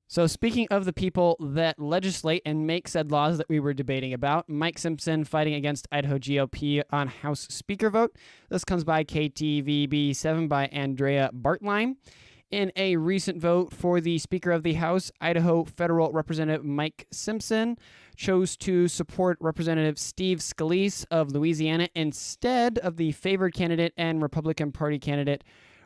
So speaking of the people that legislate and make said laws that we were debating about, Mike Simpson fighting against Idaho GOP on House Speaker vote. This comes by KTVB7 by Andrea Bartline. In a recent vote for the Speaker of the House, Idaho Federal Representative Mike Simpson chose to support Representative Steve Scalise of Louisiana instead of the favored candidate and Republican Party candidate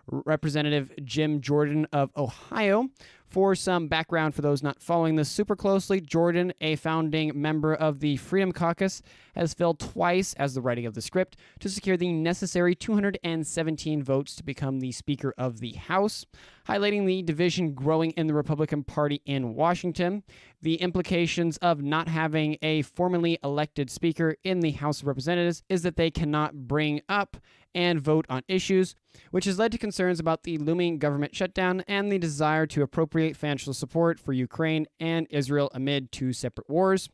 Representative Jim Jordan of Ohio. For some background for those not following this super closely, Jordan, a founding member of the Freedom Caucus, has failed twice as the writing of the script to secure the necessary 217 votes to become the Speaker of the House, highlighting the division growing in the Republican Party in Washington. The implications of not having a formally elected Speaker in the House of Representatives is that they cannot bring up and vote on issues, which has led to concerns about the looming government shutdown and the desire to appropriate financial support for Ukraine and Israel amid two separate wars.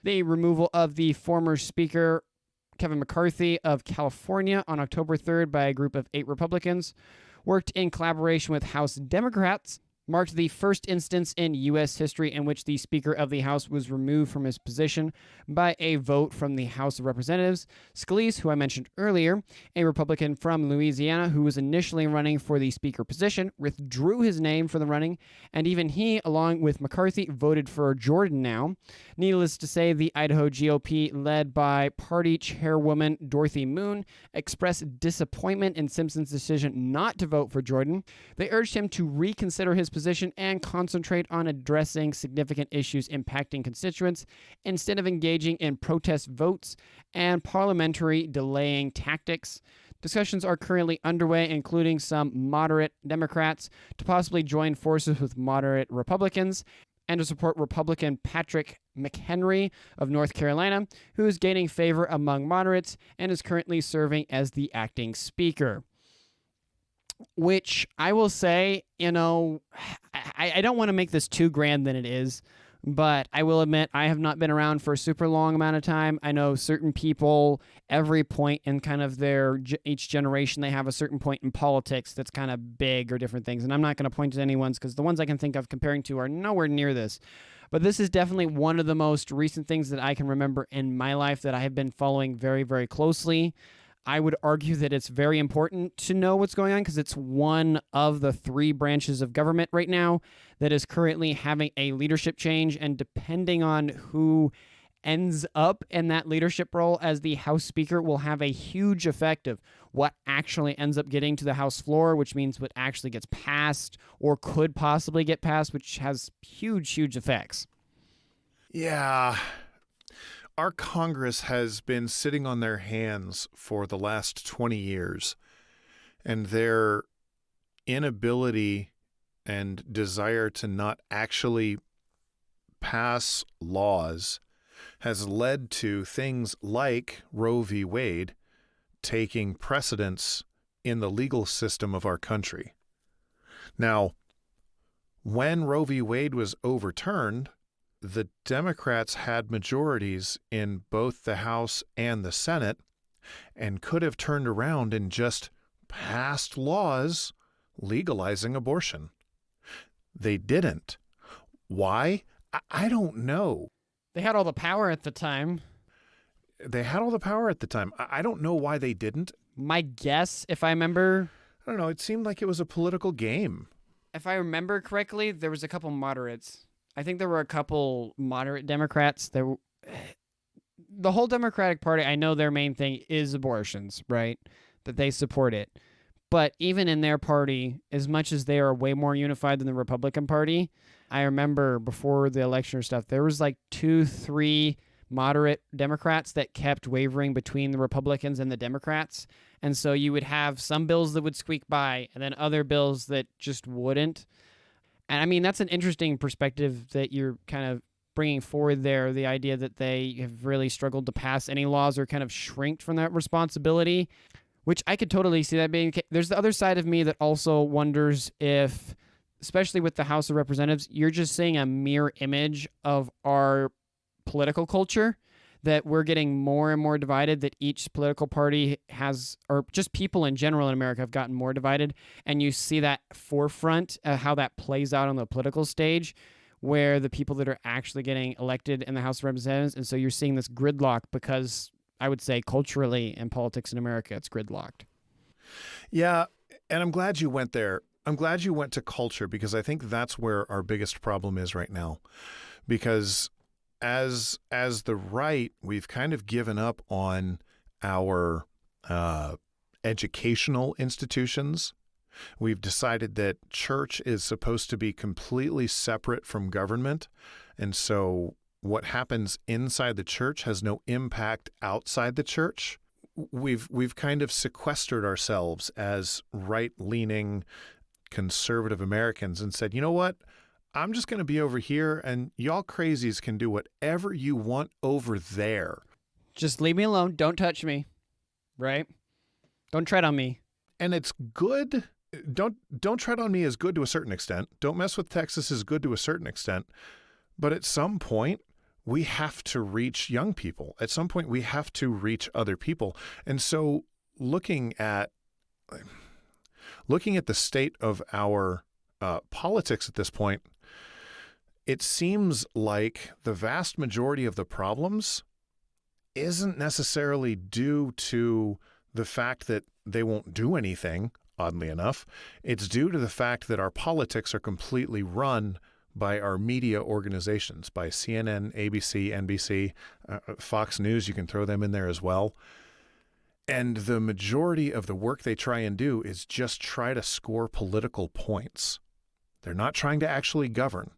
The removal of the former Speaker, Kevin McCarthy of California, on October 3rd by a group of 8 Republicans, worked in collaboration with House Democrats, marked the first instance in U.S. history in which the Speaker of the House was removed from his position by a vote from the House of Representatives. Scalise, who I mentioned earlier, a Republican from Louisiana who was initially running for the Speaker position, withdrew his name for the running, and even he, along with McCarthy, voted for Jordan now. Needless to say, the Idaho GOP, led by party chairwoman Dorothy Moon, expressed disappointment in Simpson's decision not to vote for Jordan. They urged him to reconsider his position and concentrate on addressing significant issues impacting constituents instead of engaging in protest votes and parliamentary delaying tactics. Discussions are currently underway, including some moderate Democrats, to possibly join forces with moderate Republicans and to support Republican Patrick McHenry of North Carolina, who is gaining favor among moderates and is currently serving as the acting speaker. Which I will say, I don't want to make this too grand than it is, but I will admit I have not been around for a super long amount of time. I know certain people, every point in kind of each generation, they have a certain point in politics that's kind of big or different things. And I'm not going to point to any ones because the ones I can think of comparing to are nowhere near this. But this is definitely one of the most recent things that I can remember in my life that I have been following very, very closely. I would argue that it's very important to know what's going on because it's one of the 3 branches of government right now that is currently having a leadership change, and depending on who ends up in that leadership role as the House Speaker will have a huge effect of what actually ends up getting to the House floor, which means what actually gets passed or could possibly get passed, which has huge, huge effects. Yeah. Our Congress has been sitting on their hands for the last 20 years, and their inability and desire to not actually pass laws has led to things like Roe v. Wade taking precedence in the legal system of our country. Now, when Roe v. Wade was overturned, the Democrats had majorities in both the House and the Senate and could have turned around and just passed laws legalizing abortion. They didn't. Why? I don't know. They had all the power at the time. I don't know why they didn't. My guess, if I remember... I don't know. It seemed like it was a political game. If I remember correctly, there was a couple moderates. I think there were a couple moderate Democrats. The whole Democratic Party, I know their main thing is abortions, right? That they support it. But even in their party, as much as they are way more unified than the Republican Party, I remember before the election or stuff, there was like 2-3 moderate Democrats that kept wavering between the Republicans and the Democrats. And so you would have some bills that would squeak by and then other bills that just wouldn't. And I mean, that's an interesting perspective that you're kind of bringing forward there, the idea that they have really struggled to pass any laws or kind of shrinked from that responsibility, which I could totally see that being. There's the other side of me that also wonders if, especially with the House of Representatives, you're just seeing a mirror image of our political culture, that we're getting more and more divided, that each political party has, or just people in general in America have gotten more divided. And you see that forefront, how that plays out on the political stage, where the people that are actually getting elected in the House of Representatives. And so you're seeing this gridlock because I would say culturally in politics in America, it's gridlocked. Yeah, and I'm glad you went there. I'm glad you went to culture, because I think that's where our biggest problem is right now. Because as the right, we've kind of given up on our educational institutions. We've decided that church is supposed to be completely separate from government. And so what happens inside the church has no impact outside the church. We've kind of sequestered ourselves as right-leaning conservative Americans and said, you know what? I'm just going to be over here, and y'all crazies can do whatever you want over there. Just leave me alone. Don't touch me. Right? Don't tread on me. And it's good. Don't tread on me is good to a certain extent. Don't mess with Texas is good to a certain extent. But at some point, we have to reach young people. At some point, we have to reach other people. And so looking at the state of our politics at this point, it seems like the vast majority of the problems isn't necessarily due to the fact that they won't do anything, oddly enough. It's due to the fact that our politics are completely run by our media organizations, by CNN, ABC, NBC, Fox News. You can throw them in there as well. And the majority of the work they try and do is just try to score political points. They're not trying to actually govern.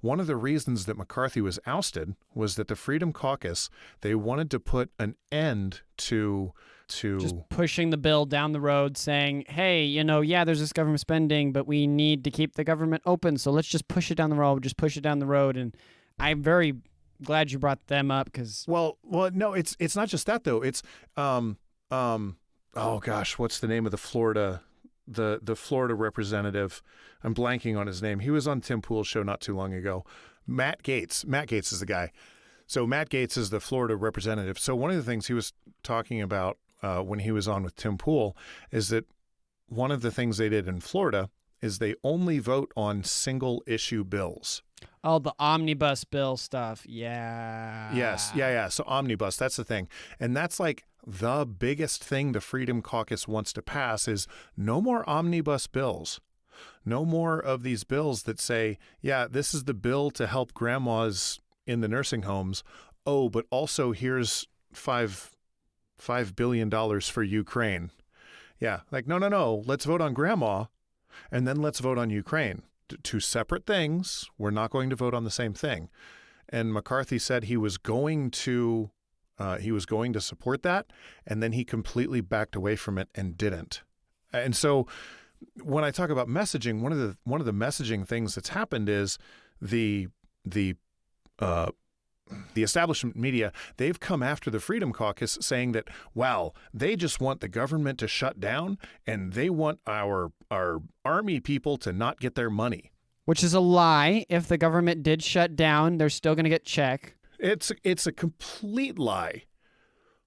One of the reasons that McCarthy was ousted was that the Freedom Caucus, they wanted to put an end to just pushing the bill down the road, saying, hey, yeah, there's this government spending, but we need to keep the government open, so let's just push it down the road. And I'm very glad you brought them up, because well, no, it's not just that though. It's oh gosh, what's the name of the Florida representative? I'm blanking on his name. He was on Tim Pool's show not too long ago. Matt Gaetz. Matt Gaetz is the guy. So Matt Gaetz is the Florida representative. So one of the things he was talking about when he was on with Tim Pool is that one of the things they did in Florida is they only vote on single issue bills. Oh, the omnibus bill stuff. Yeah. Yes. Yeah. So omnibus, that's the thing. And that's like the biggest thing the Freedom Caucus wants to pass is no more omnibus bills. No more of these bills that say, yeah, this is the bill to help grandmas in the nursing homes. Oh, but also here's $5 billion for Ukraine. Yeah. Like, no. Let's vote on grandma and then let's vote on Ukraine. Two separate things. We're not going to vote on the same thing. And McCarthy said he was going to support that, and then he completely backed away from it and didn't. And so when I talk about messaging, one of the messaging things that's happened is the establishment media, they've come after the Freedom Caucus saying that, wow, they just want the government to shut down and they want our army people to not get their money. Which is a lie. If the government did shut down, they're still going to get check. It's a complete lie.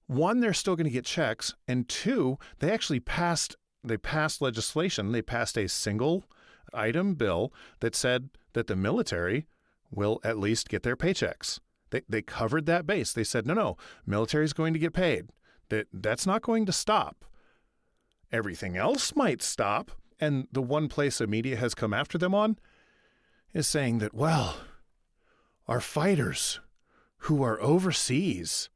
One, they're still going to get checks. And two, they passed legislation. They passed a single item bill that said that the military will at least get their paychecks. They covered that base. They said, no, military is going to get paid. That's not going to stop. Everything else might stop. And the one place the media has come after them on is saying that, well, our fighters who are overseas,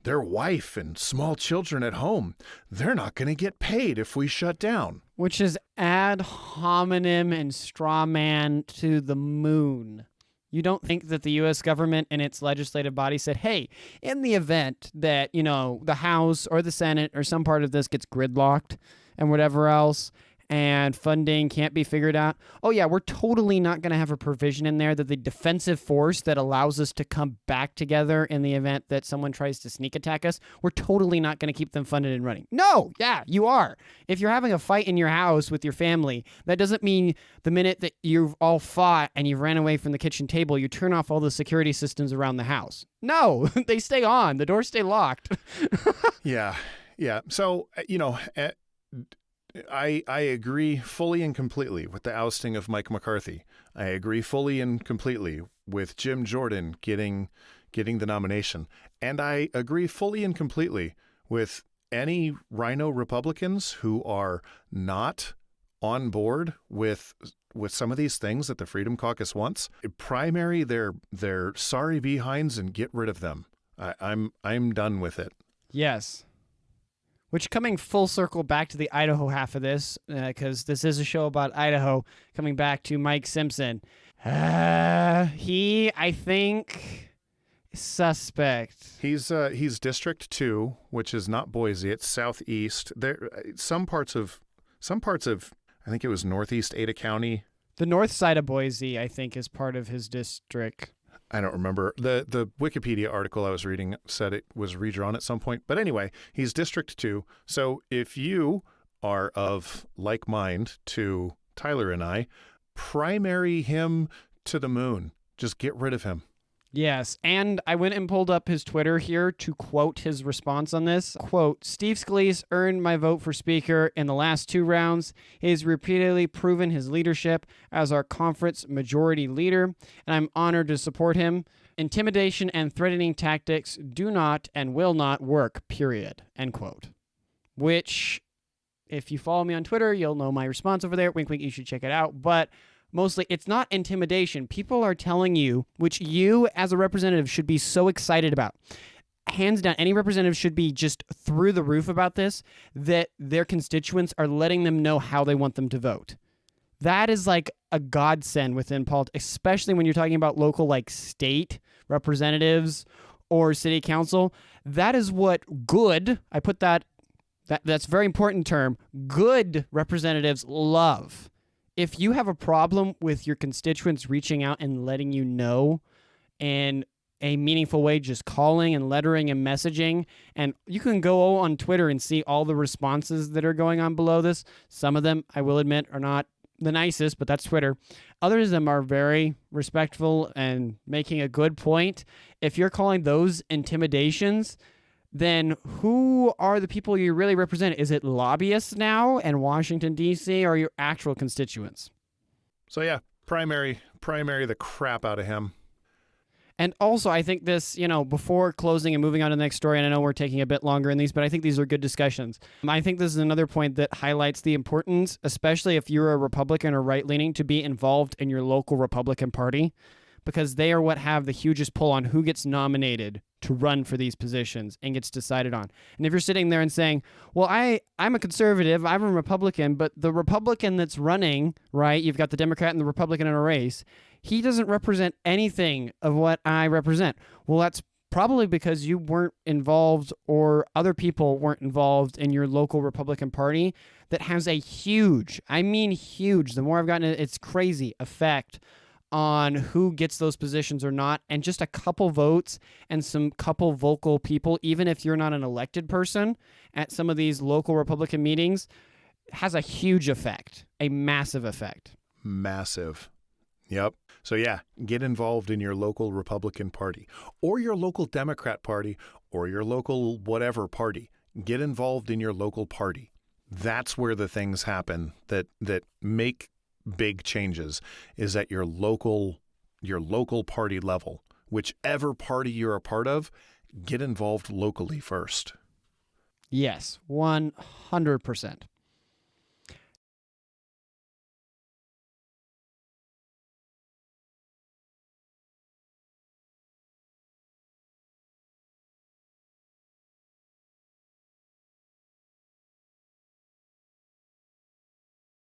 their wife and small children at home, they're not going to get paid if we shut down. Which is ad hominem and straw man to the moon. You don't think that the U.S. government and its legislative body said, hey, in the event that, the House or the Senate or some part of this gets gridlocked and whatever else, and funding can't be figured out. Oh yeah, we're totally not going to have a provision in there that the defensive force that allows us to come back together in the event that someone tries to sneak attack us, we're totally not going to keep them funded and running. No, yeah, you are. If you're having a fight in your house with your family, that doesn't mean the minute that you've all fought and you've ran away from the kitchen table, you turn off all the security systems around the house. No, they stay on. The doors stay locked. Yeah. So, I agree fully and completely with the ousting of Mike McCarthy. I agree fully and completely with Jim Jordan getting the nomination. And I agree fully and completely with any Rhino Republicans who are not on board with some of these things that the Freedom Caucus wants. Primary their sorry behinds and get rid of them. I'm done with it. Yes. Which, coming full circle back to the Idaho half of this, because this is a show about Idaho, coming back to Mike Simpson. He, I think, is suspect. He's District 2, which is not Boise. It's southeast. There, some parts of, I think it was northeast Ada County. The north side of Boise, I think, is part of his district. I don't remember. The Wikipedia article I was reading said it was redrawn at some point. But anyway, he's District 2. So if you are of like mind to Tyler and I, primary him to the moon. Just get rid of him. Yes, and I went and pulled up his Twitter here to quote his response on this. Quote, Steve Scalise earned my vote for Speaker in the last 2 rounds. He has repeatedly proven his leadership as our conference majority leader, and I'm honored to support him. Intimidation and threatening tactics do not and will not work, period, end quote. Which, if you follow me on Twitter, you'll know my response over there. Wink, wink, you should check it out. But mostly, it's not intimidation. People are telling you, which you as a representative should be so excited about. Hands down, any representative should be just through the roof about this, that their constituents are letting them know how they want them to vote. That is like a godsend within politics, especially when you're talking about local, like state representatives or city council. That is what good, I put that's a very important term, good representatives love. If you have a problem with your constituents reaching out and letting you know in a meaningful way, just calling and lettering and messaging, and you can go on Twitter and see all the responses that are going on below this. Some of them, I will admit, are not the nicest, but that's Twitter. Others of them are very respectful and making a good point. If you're calling those intimidations, then who are the people you really represent? Is it lobbyists now in Washington, D.C., or your actual constituents? So yeah, primary the crap out of him. And also, I think this, before closing and moving on to the next story, and I know we're taking a bit longer in these, but I think these are good discussions. I think this is another point that highlights the importance, especially if you're a Republican or right-leaning, to be involved in your local Republican Party, because they are what have the hugest pull on who gets nominated to run for these positions and gets decided on. And if you're sitting there and saying, well, I'm a conservative, I'm a Republican, but the Republican that's running, right, you've got the Democrat and the Republican in a race, he doesn't represent anything of what I represent. Well, that's probably because you weren't involved or other people weren't involved in your local Republican Party that has a huge, I mean huge, the more I've gotten it, it's crazy, effect on who gets those positions or not, and just a couple votes and some couple vocal people, even if you're not an elected person at some of these local Republican meetings, has a huge effect, a massive effect. Massive. Yep. So yeah, get involved in your local Republican Party or your local Democrat Party or your local whatever party. Get involved in your local party. That's where the things happen that make big changes, is at your local party level. Whichever party you're a part of, get involved locally first. Yes, 100%.